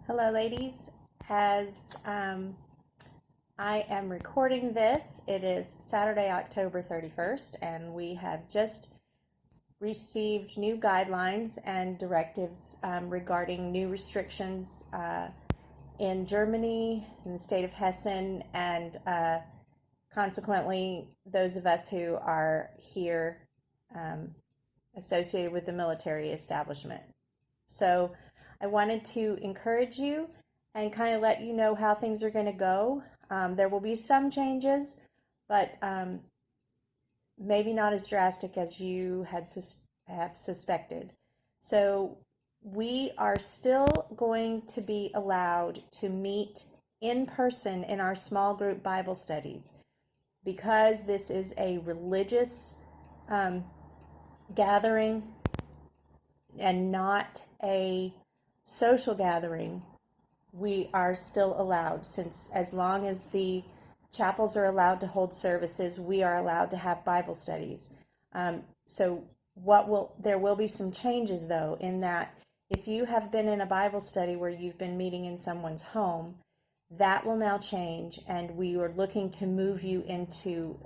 Hello, ladies. As I am recording this, it is Saturday, October 31st, and we have just received new guidelines and directives regarding new restrictions in Germany, in the state of Hessen, and consequently, those of us who are here associated with the military establishment. So I wanted to encourage you and kind of let you know how things are going to go. There will be some changes, but maybe not as drastic as you have suspected. So we are still going to be allowed to meet in person in our small group Bible studies because this is a religious gathering and not a social gathering. We are still allowed, since as long as the chapels are allowed to hold services, we are allowed to have Bible studies. There will be some changes though, in that if you have been in a Bible study where you've been meeting in someone's home, that will now change, and we are looking to move you into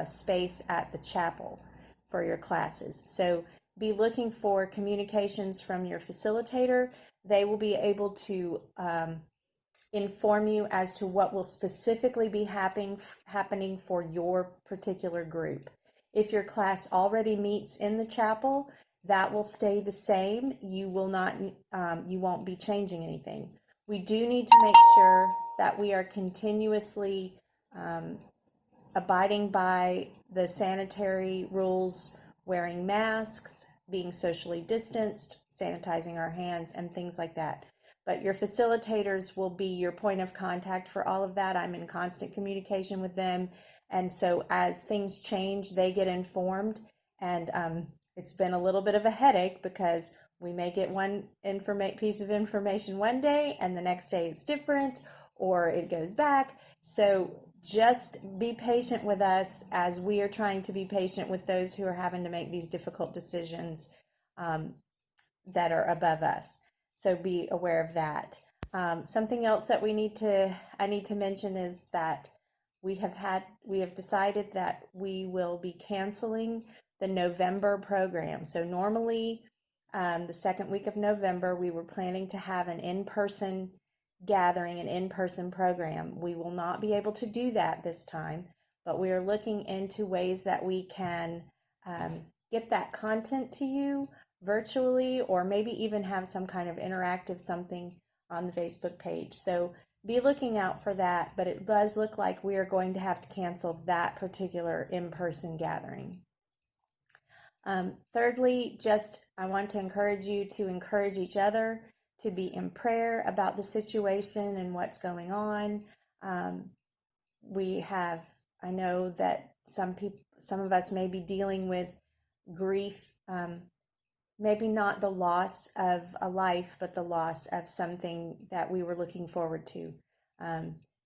space at the chapel for your classes. So be looking for communications from your facilitator. They will be able to inform you as to what will specifically be happening for your particular group. If your class already meets in the chapel, that will stay the same. You won't be changing anything. We do need to make sure that we are continuously abiding by the sanitary rules, wearing masks, being socially distanced, sanitizing our hands, and things like that. But your facilitators will be your point of contact for all of that. I'm in constant communication with them. And so as things change, they get informed. And it's been a little bit of a headache because we may get one piece of information one day and the next day it's different or it goes back. So just be patient with us as we are trying to be patient with those who are having to make these difficult decisions that are above us. So be aware of that. Something else that I need to mention is that we have decided that we will be canceling the November program. So normally the second week of November, we were planning to have an in-person gathering, an in-person program. We will not be able to do that this time, but we are looking into ways that we can get that content to you virtually, or maybe even have some kind of interactive something on the Facebook page. So be looking out for that, but it does look like we are going to have to cancel that particular in-person gathering. Thirdly, I want to encourage you to encourage each other to be in prayer about the situation and what's going on. I know that some of us may be dealing with grief, maybe not the loss of a life, but the loss of something that we were looking forward to.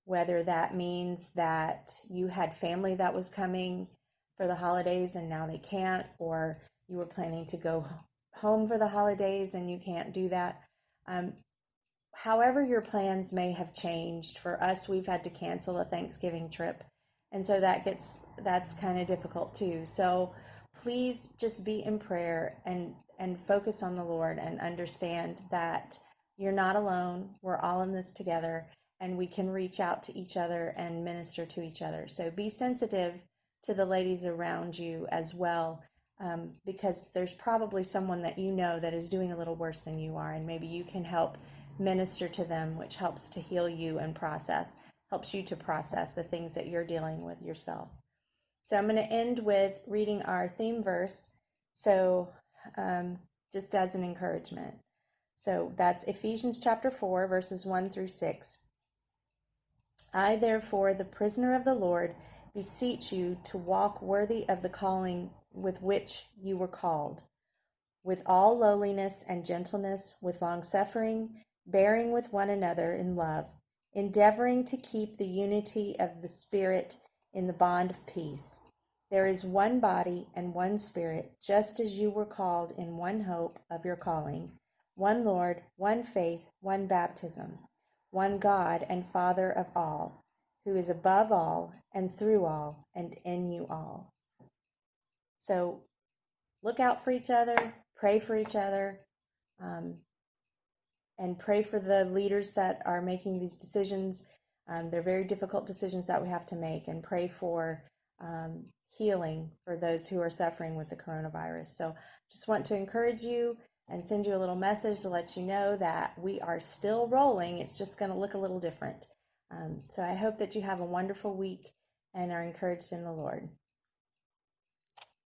Whether that means that you had family that was coming for the holidays and now they can't, or you were planning to go home for the holidays and you can't do that. However your plans may have changed, for us, we've had to cancel a Thanksgiving trip. And so that's kind of difficult too. So please just be in prayer and focus on the Lord and understand that you're not alone. We're all in this together, and we can reach out to each other and minister to each other. So be sensitive to the ladies around you as well, because there's probably someone that you know that is doing a little worse than you are, and maybe you can help minister to them, which helps to heal you and helps you to process the things that you're dealing with yourself. So I'm going to end with reading our theme verse, so just as an encouragement. So that's Ephesians chapter 4, verses 1 through 6. I, therefore, the prisoner of the Lord, beseech you to walk worthy of the calling with which you were called, with all lowliness and gentleness, with long-suffering, bearing with one another in love, endeavoring to keep the unity of the Spirit in the bond of peace. There is one body and one Spirit, just as you were called in one hope of your calling, one Lord, one faith, one baptism, one God and Father of all, who is above all and through all and in you all. So look out for each other, pray for each other, and pray for the leaders that are making these decisions. They're very difficult decisions that we have to make, and pray for healing for those who are suffering with the coronavirus. So just want to encourage you and send you a little message to let you know that we are still rolling. It's just going to look a little different. So I hope that you have a wonderful week and are encouraged in the Lord.